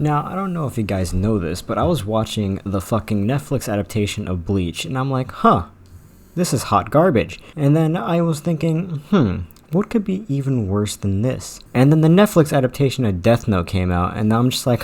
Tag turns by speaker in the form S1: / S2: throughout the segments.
S1: Now, I don't know if you guys know this, but I was watching the fucking Netflix adaptation of Bleach, and I'm like, huh, this is hot garbage. And then I was thinking, what could be even worse than this? And then the Netflix adaptation of Death Note came out, and I'm just like,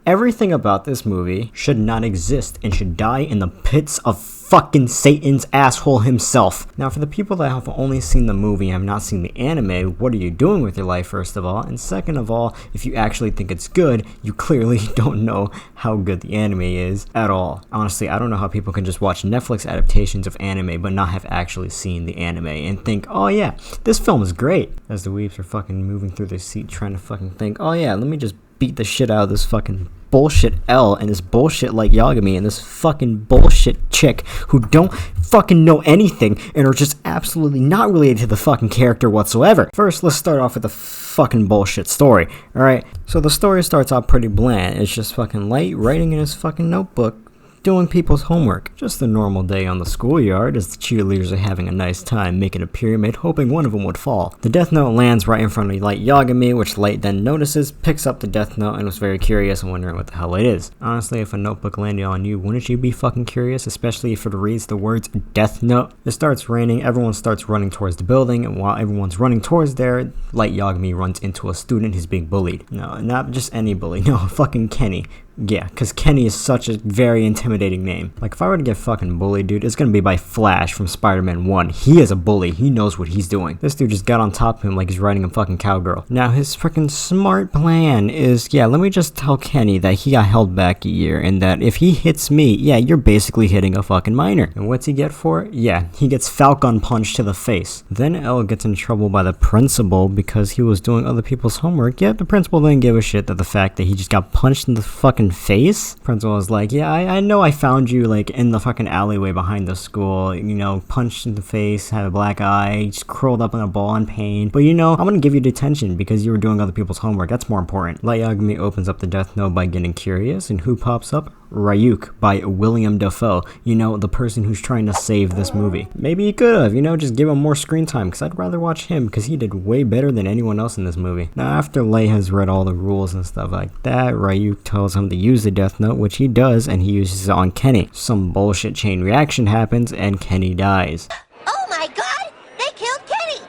S1: everything about this movie should not exist and should die in the pits of fucking Satan's asshole himself. Now, for the people that have only seen the movie and have not seen the anime, what are you doing with your life, first of all? And second of all, if you actually think it's good, you clearly don't know how good the anime is at all. Honestly, I don't know how people can just watch Netflix adaptations of anime but not have actually seen the anime and think, oh yeah, this film is great. As the weeps are fucking moving through their seat trying to fucking think, oh yeah, let me just beat the shit out of this fucking bullshit L and this bullshit like Yagami and this fucking bullshit chick who don't fucking know anything and are just absolutely not related to the fucking character whatsoever. First, let's start off with the fucking bullshit story, alright? So the story starts out pretty bland. It's just fucking Light writing in his fucking notebook, doing people's homework. Just a normal day on the schoolyard as the cheerleaders are having a nice time making a pyramid, hoping one of them would fall. The Death Note lands right in front of Light Yagami, which Light then notices, picks up the Death Note, and was very curious and wondering what the hell it is. Honestly, if a notebook landed on you, wouldn't you be fucking curious, especially if it reads the words Death Note? It starts raining, everyone starts running towards the building, and while everyone's running towards there, Light Yagami runs into a student who's being bullied. No, not just any bully, no, fucking Kenny. Yeah, because Kenny is such a very intimidating name. Like, if I were to get fucking bullied, dude, it's gonna be by Flash from Spider-Man 1. He is a bully. He knows what he's doing. This dude just got on top of him like he's riding a fucking cowgirl. Now, his freaking smart plan is, yeah, let me just tell Kenny that he got held back a year, and that if he hits me, yeah, you're basically hitting a fucking minor. And what's he get for it? Yeah, he gets Falcon punched to the face. Then L gets in trouble by the principal because he was doing other people's homework, yet the principal didn't give a shit that the fact that he just got punched in the fucking face. Principal was like, yeah, I know I found you like in the fucking alleyway behind the school, you know, punched in the face, had a black eye, just curled up in a ball in pain, but you know, I'm gonna give you detention because you were doing other people's homework. That's more important. Light Yagami opens up the Death Note by getting curious, and who pops up? Ryuk by William Dafoe, you know, the person who's trying to save this movie. Maybe he could have, you know, just give him more screen time, because I'd rather watch him, because he did way better than anyone else in this movie. Now, after Light has read all the rules and stuff like that, Ryuk tells him to use the Death Note, which he does, and he uses it on Kenny. Some bullshit chain reaction happens, and Kenny dies.
S2: Oh my god! They killed Kenny!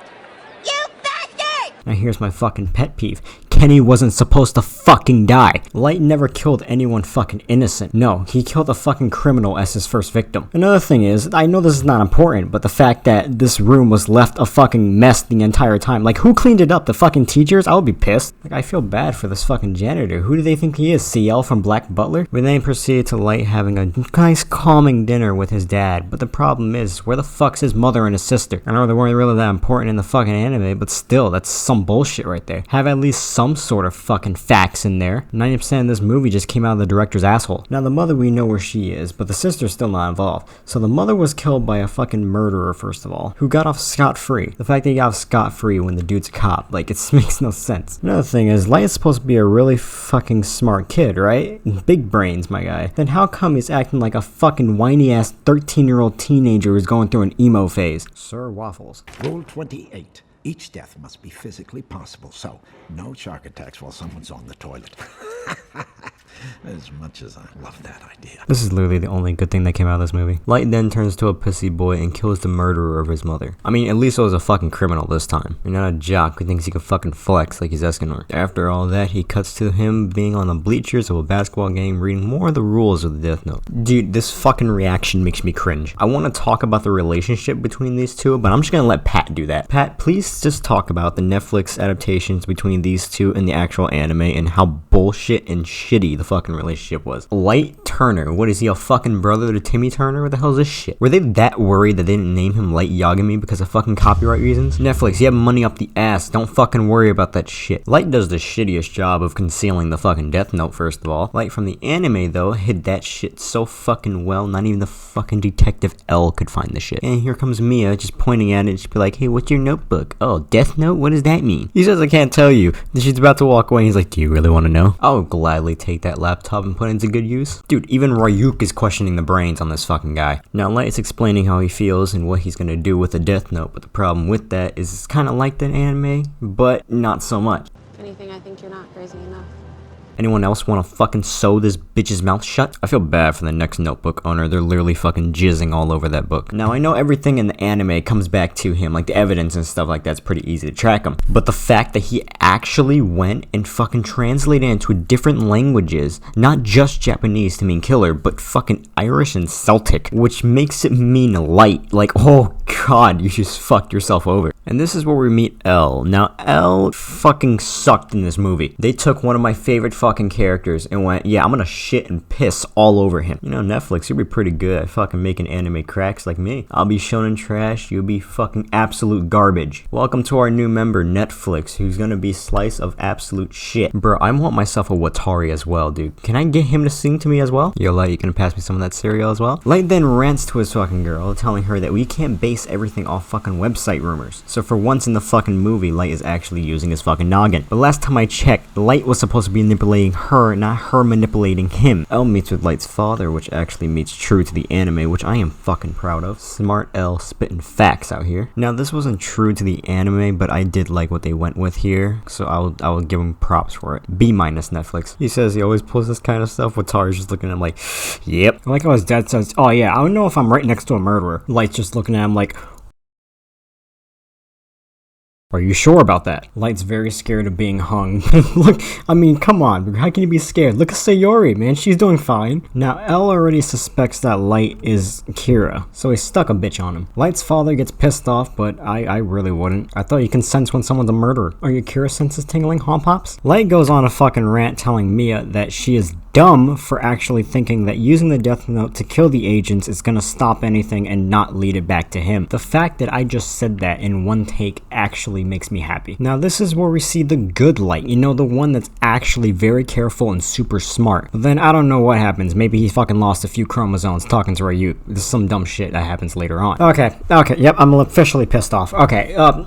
S2: You bastard!
S1: Now here's my fucking pet peeve. Kenny wasn't supposed to fucking die. Light never killed anyone fucking innocent. No, he killed a fucking criminal as his first victim. Another thing is, I know this is not important, but the fact that this room was left a fucking mess the entire time. Like, who cleaned it up? The fucking teachers? I would be pissed. Like, I feel bad for this fucking janitor. Who do they think he is? CL from Black Butler? We then proceed to Light having a nice calming dinner with his dad. But the problem is, where the fuck's his mother and his sister? I know they weren't really that important in the fucking anime, but still, that's some bullshit right there. Have at least some sort of fucking facts in there. 90% of this movie just came out of the director's asshole. Now the mother, we know where she is, but the sister's still not involved. So the mother was killed by a fucking murderer, first of all, who got off scot-free. The fact that he got off scot-free when the dude's a cop, like, it makes no sense. Another thing is, Light is supposed to be a really fucking smart kid, right? Big brains, my guy. Then how come he's acting like a fucking whiny-ass 13-year-old teenager who's going through an emo phase? Sir Waffles.
S3: Rule 28. Each death must be physically possible, so no shark attacks while someone's on the toilet. As much as I love that idea.
S1: This is literally the only good thing that came out of this movie. Light then turns to a pussy boy and kills the murderer of his mother. I mean, at least it was a fucking criminal this time, and not a jock who thinks he can fucking flex like he's Escanor. After all that, he cuts to him being on the bleachers of a basketball game reading more of the rules of the Death Note. Dude, this fucking reaction makes me cringe. I want to talk about the relationship between these two, but I'm just gonna let Pat do that. Pat, please just talk about the Netflix adaptations between these two and the actual anime and how bullshit and shitty the fucking relationship was. Light Turner, what is he, a fucking brother to Timmy Turner? What the hell is this shit? Were they that worried that they didn't name him Light Yagami because of fucking copyright reasons? Netflix, you have money up the ass, don't fucking worry about that shit. Light does the shittiest job of concealing the fucking Death Note, first of all. Light from the anime though hid that shit so fucking well, not even the fucking Detective L could find the shit. And here comes Mia just pointing at it and she'd be like, hey, what's your notebook? Oh, Death Note? What does that mean? He says, I can't tell you. Then she's about to walk away and he's like, do you really want to know? I'll gladly take that laptop and put it into good use. Dude, even Ryuk is questioning the brains on this fucking guy. Now Light is explaining how he feels and what he's gonna do with the Death Note, but the problem with that is it's kinda like the anime, but not so much.
S4: If anything, I think you're not crazy enough.
S1: Anyone else want to fucking sew this bitch's mouth shut? I feel bad for the next notebook owner. They're literally fucking jizzing all over that book. Now, I know everything in the anime comes back to him, like the evidence and stuff like that's pretty easy to track him. But the fact that he actually went and fucking translated it into different languages, not just Japanese to mean killer, but fucking Irish and Celtic, which makes it mean light. Like, oh god, you just fucked yourself over. And this is where we meet Elle. Now, Elle fucking sucked in this movie. They took one of my favorite fucking characters and went, yeah, I'm gonna shit and piss all over him. You know, Netflix, you'll be pretty good at fucking making anime cracks like me. I'll be shonen trash, you'll be fucking absolute garbage. Welcome to our new member, Netflix, who's gonna be slice of absolute shit. Bro, I want myself a Watari as well, dude. Can I get him to sing to me as well? Yo, Light, you gonna pass me some of that cereal as well? Light then rants to his fucking girl, telling her that we can't base everything off fucking website rumors. So for once in the fucking movie, Light is actually using his fucking noggin. But last time I checked, Light was supposed to be manipulating her, not her manipulating him. Elle meets with Light's father, which actually meets true to the anime, which I am fucking proud of. Smart Elle spitting facts out here. Now, this wasn't true to the anime, but I did like what they went with here, so I will give him props for it. B- Netflix. He says he always pulls this kind of stuff. Watari's just looking at him like, yep. I like how his dad says, oh yeah, I don't know if I'm right next to a murderer. Light's just looking at him like, are you sure about that? Light's very scared of being hung. Look, I mean, come on, how can you be scared? Look at Sayori, man, she's doing fine. Now, Elle already suspects that Light is Kira, so he stuck a bitch on him. Light's father gets pissed off, but I really wouldn't. I thought you can sense when someone's a murderer. Are your Kira senses tingling, Hom Pops? Light goes on a fucking rant telling Mia that she is dumb for actually thinking that using the death note to kill the agents is gonna stop anything and not lead it back to him. The fact that I just said that in one take actually makes me happy. Now this is where we see the good Light, you know, the one that's actually very careful and super smart. But then I don't know what happens. Maybe he fucking lost a few chromosomes talking to Ryuk. This is some dumb shit that happens later on. Okay, yep, I'm officially pissed off. Okay, oh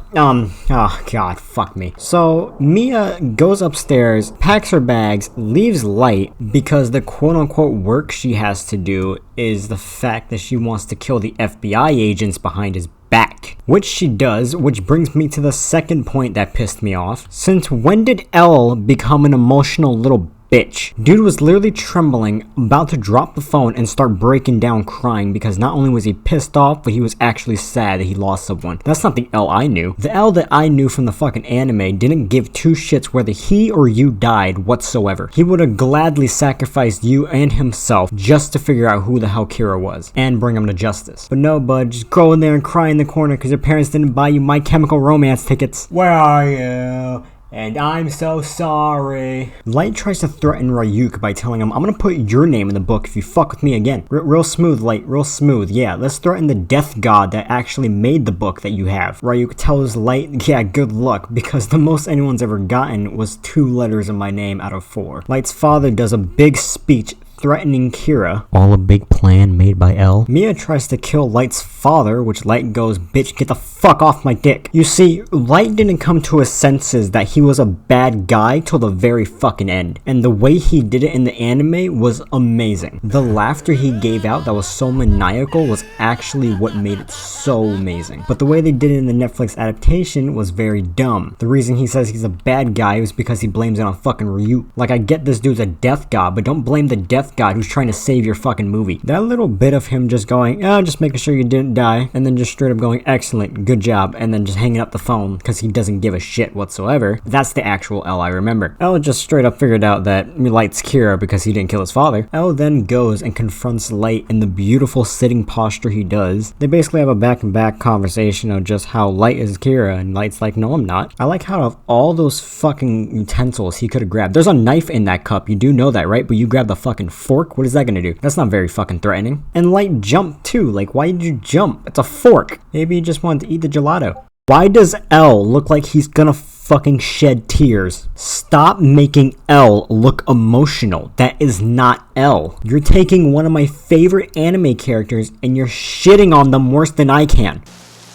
S1: god, fuck me. So Mia goes upstairs, packs her bags, leaves Light because the quote-unquote work she has to do is the fact that she wants to kill the FBI agents behind his back. Which she does, which brings me to the second point that pissed me off. Since when did Elle become an emotional little bitch? Dude was literally trembling, about to drop the phone and start breaking down crying because not only was he pissed off, but he was actually sad that he lost someone. That's not the Elle I knew. The Elle that I knew from the fucking anime didn't give two shits whether he or you died whatsoever. He would have gladly sacrificed you and himself just to figure out who the hell Kira was and bring him to justice. But no, bud, just go in there and cry in the corner because your parents didn't buy you My Chemical Romance tickets. Where are you? And I'm so sorry. Light tries to threaten Ryuk by telling him, I'm gonna put your name in the book if you fuck with me again. Real smooth, Light, real smooth. Yeah, let's threaten the death god that actually made the book that you have. Ryuk tells Light, yeah, good luck, because the most anyone's ever gotten was 2 letters in my name out of 4. Light's father does a big speech threatening Kira. All a big plan made by Elle. Mia tries to kill Light's father, which Light goes, bitch, get the fuck off my dick. You see, Light didn't come to his senses that he was a bad guy till the very fucking end. And the way he did it in the anime was amazing. The laughter he gave out that was so maniacal was actually what made it so amazing. But the way they did it in the Netflix adaptation was very dumb. The reason he says he's a bad guy was because he blames it on fucking Ryuk. Like, I get this dude's a death god, but don't blame the death god who's trying to save your fucking movie. That little bit of him just going, oh, just making sure you didn't die, and then just straight up going, excellent, good job, and then just hanging up the phone because he doesn't give a shit whatsoever. That's the actual Elle I remember. Elle just straight up figured out that Light's Kira because he didn't kill his father. Elle then goes and confronts Light in the beautiful sitting posture he does. They basically have a back-and-back conversation of just how Light is Kira, and Light's like, no, I'm not. I like how of all those fucking utensils he could have grabbed, there's a knife in that cup, you do know that, right? But you grab the fucking fork? What is that gonna do? That's not very fucking threatening. And Light jumped too. Like, why did you jump? It's a fork. Maybe he just wanted to eat the gelato. Why does Elle look like he's gonna fucking shed tears? Stop making Elle look emotional. That is not Elle. You're taking one of my favorite anime characters and you're shitting on them worse than I can.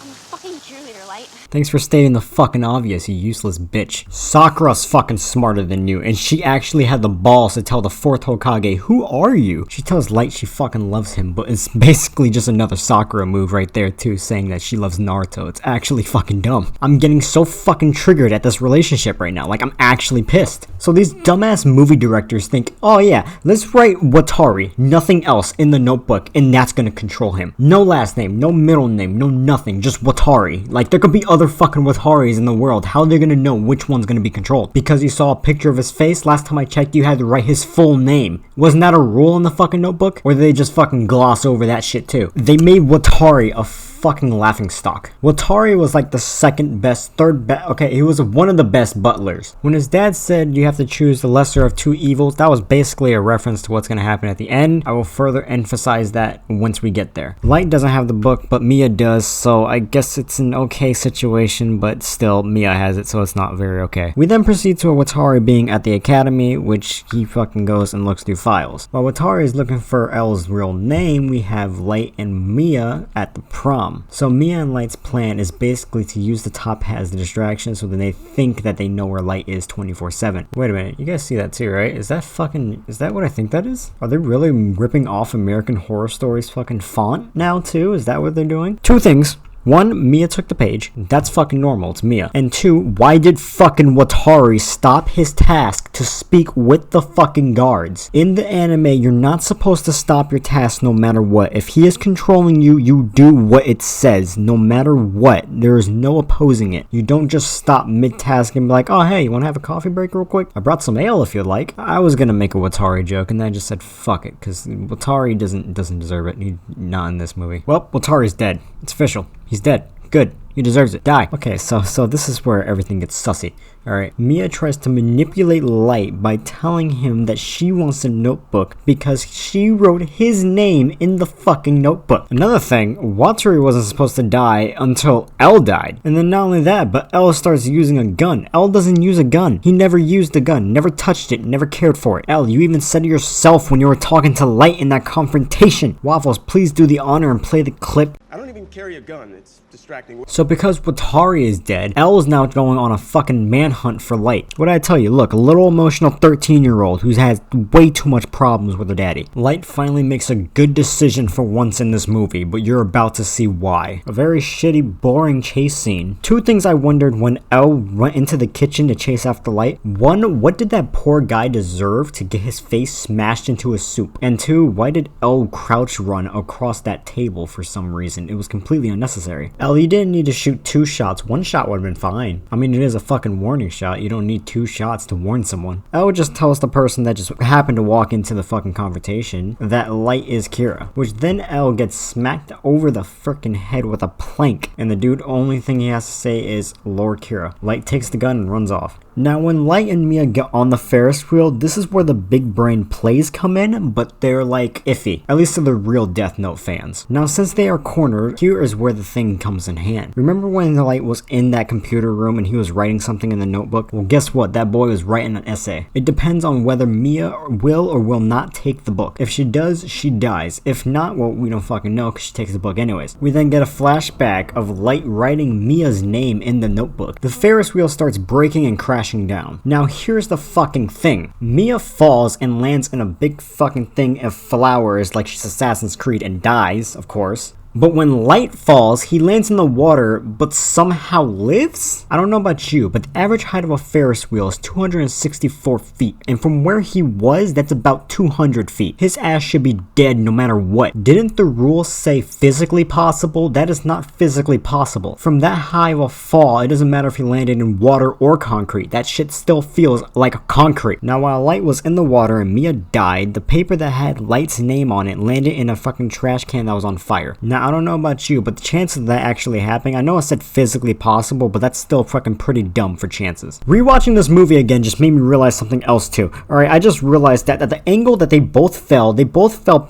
S2: I'm a fucking cheerleader, Light.
S1: Thanks for stating the fucking obvious, you useless bitch. Sakura's fucking smarter than you, and she actually had the balls to tell the 4th Hokage, who are you? She tells Light she fucking loves him, but it's basically just another Sakura move right there too, saying that she loves Naruto. It's actually fucking dumb. I'm getting so fucking triggered at this relationship right now, like I'm actually pissed. So these dumbass movie directors think, oh yeah, let's write Watari, nothing else, in the notebook, and that's gonna control him. No last name, no middle name, no nothing, just Watari. Like, there could be other fucking Wataris in the world. How are they gonna know which one's gonna be controlled? Because you saw a picture of his face? Last time I checked, you had to write his full name. Wasn't that a rule in the fucking notebook? Or did they just fucking gloss over that shit too? They made Watari a fucking laughing stock. Watari was like the second best, third best, okay, he was one of the best butlers. When his dad said you have to choose the lesser of two evils, that was basically a reference to what's gonna happen at the end. I will further emphasize that once we get there. Light doesn't have the book, but Mia does, so I guess it's an okay situation, but still, Mia has it, so it's not very okay. We then proceed to a Watari being at the academy, which he fucking goes and looks through files. While Watari is looking for L's real name, we have Light and Mia at the prom. So Mia and Light's plan is basically to use the top hat as the distraction so then they think that they know where Light is 24/7. Wait a minute, you guys see that too, right? Is that what I think that is? Are they really ripping off American Horror Story's fucking font now too? Is that what they're doing? Two things. One, Mia took the page. That's fucking normal. It's Mia. And two, why did fucking Watari stop his task to speak with the fucking guards? In the anime, you're not supposed to stop your task no matter what. If he is controlling you, you do what it says, no matter what. There is no opposing it. You don't just stop mid-task and be like, oh, hey, you want to have a coffee break real quick? I brought some ale if you'd like. I was gonna make a Watari joke, and then I just said, fuck it, because Watari doesn't deserve it. He's not in this movie. Well, Watari's dead. It's official. He's dead. Good. He deserves it. Die. Okay, so this is where everything gets sussy. Alright, Mia tries to manipulate Light by telling him that she wants a notebook because she wrote his name in the fucking notebook. Another thing, Watari wasn't supposed to die until L died. And then not only that, but L starts using a gun. L doesn't use a gun. He never used a gun, never touched it, never cared for it. L, you even said it yourself when you were talking to Light in that confrontation. Waffles, please do the honor and play the clip.
S4: I don't even carry a gun. It's distracting.
S1: So because Watari is dead, L is now going on a fucking manhunt for Light. What did I tell you? Look, a little emotional 13-year-old who has way too much problems with her daddy. Light finally makes a good decision for once in this movie, but you're about to see why. A very shitty, boring chase scene. Two things I wondered when L went into the kitchen to chase after Light. One, what did that poor guy deserve to get his face smashed into a soup? And two, why did L crouch run across that table for some reason? It was completely unnecessary. L, you didn't need to shoot 2 shots. 1 shot would have been fine. I mean, it is a fucking warning shot. You don't need 2 shots to warn someone. L would just tell us the person that just happened to walk into the fucking confrontation that Light is Kira. Which then L gets smacked over the freaking head with a plank. And the dude, only thing he has to say is, Lord Kira. Light takes the gun and runs off. Now, when Light and Mia get on the Ferris wheel, this is where the big brain plays come in, but they're like iffy. At least to the real Death Note fans. Now, since they are cornered, here is where the thing comes in hand. Remember when the Light was in that computer room and he was writing something in the notebook? Well, guess what? That boy was writing an essay. It depends on whether Mia will or will not take the book. If she does, she dies. If not, well, we don't fucking know because she takes the book anyways. We then get a flashback of Light writing Mia's name in the notebook. The Ferris wheel starts breaking and crashing down. Now here's the fucking thing. Mia falls and lands in a big fucking thing of flowers like she's Assassin's Creed and dies, of course. But when Light falls, he lands in the water, but somehow lives? I don't know about you, but the average height of a Ferris wheel is 264 feet. And from where he was, that's about 200 feet. His ass should be dead no matter what. Didn't the rules say physically possible? That is not physically possible. From that high of a fall, it doesn't matter if he landed in water or concrete. That shit still feels like a concrete. Now, while Light was in the water and Mia died, the paper that had Light's name on it landed in a fucking trash can that was on fire. Now, I don't know about you, but the chances of that actually happening, I know I said physically possible, but that's still fucking pretty dumb for chances. Rewatching this movie again just made me realize something else too. Alright, I just realized that at the angle that they both fell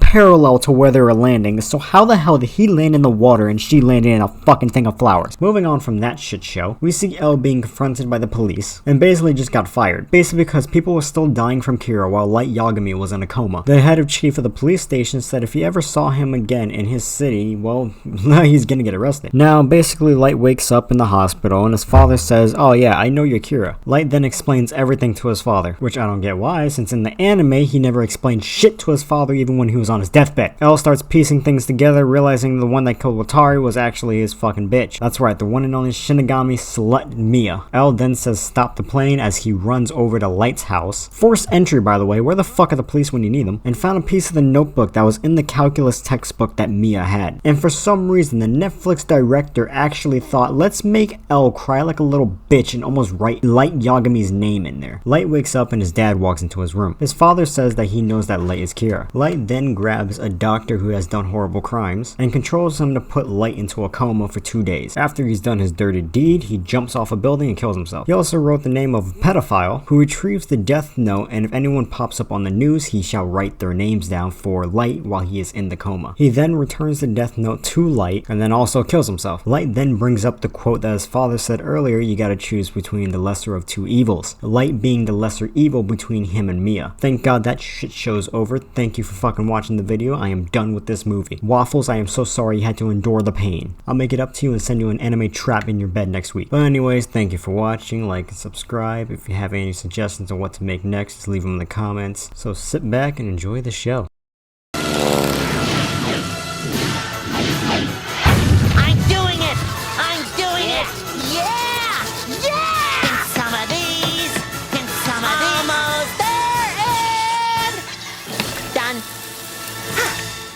S1: parallel to where they were landing, so how the hell did he land in the water and she landed in a fucking thing of flowers? Moving on from that shit show, we see L being confronted by the police, and basically just got fired. Basically because people were still dying from Kira while Light Yagami was in a coma. The head of chief of the police station said if he ever saw him again in his city, well, he's gonna get arrested. Now, basically, Light wakes up in the hospital and his father says, oh yeah, I know you're Kira. Light then explains everything to his father, which I don't get why, since in the anime, he never explained shit to his father even when he was on his deathbed. L starts piecing things together, realizing the one that killed Watari was actually his fucking bitch. That's right, the one and only Shinigami slut Mia. L then says stop the plane as he runs over to Light's house. Forced entry, by the way, where the fuck are the police when you need them? And found a piece of the notebook that was in the calculus textbook that Mia had. And for some reason, the Netflix director actually thought, let's make L cry like a little bitch and almost write Light Yagami's name in there. Light wakes up and his dad walks into his room. His father says that he knows that Light is Kira. Light then grabs a doctor who has done horrible crimes and controls him to put Light into a coma for 2 days. After he's done his dirty deed, he jumps off a building and kills himself. He also wrote the name of a pedophile who retrieves the death note, and if anyone pops up on the news, he shall write their names down for Light while he is in the coma. He then returns the death note to Light and then also kills himself. Light then brings up the quote that his father said earlier, you gotta choose between the lesser of two evils. Light being the lesser evil between him and Mia. Thank God that shit show's over. Thank you for fucking watching the video. I am done with this movie. Waffles, I am so sorry you had to endure the pain. I'll make it up to you and send you an anime trap in your bed next week. But anyways, thank you for watching. Like and subscribe. If you have any suggestions on what to make next, just leave them in the comments. So sit back and enjoy the show.